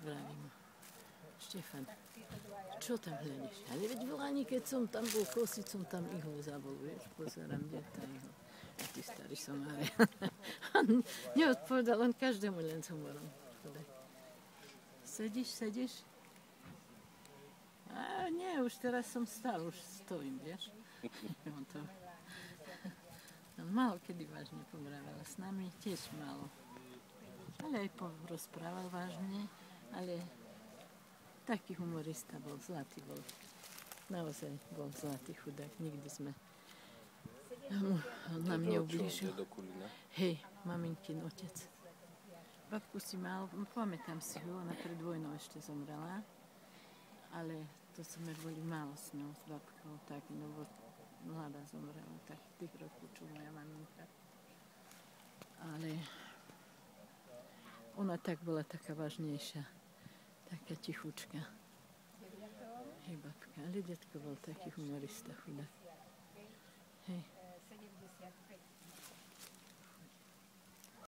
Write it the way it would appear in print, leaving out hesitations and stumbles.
Vravím. Štefan, čo tam hľadíš? Ale veď v Lani, keď som tam bol kosiť, som tam ihol zabol, vieš, pozerám, kde tá ihol. A ty starý somáre. Neodpovedal len každému, len s humorom. Sedíš? A nie, už teraz som stal, už stojím, vieš. On málo kedy vážne pomrával, s nami tiež málo. Ale aj rozprával vážne, ale taký humorista bol, zlatý bol. Naozaj bol zlatý chudák, nikdy sme... On nám neublížil. Hej, maminkin otec. Babku si mal, pamätám si ho, ona pred vojnou ešte zomrela, ale to sme boli málo s ňou, s babkou, tak, no mladá zomrela, tak tých rokov, čo moja maminka. Ale ona tak bola taká vážnejšia, taká tichučka. Hej, babka, ale detko bol taký humorista, chudák. Hej.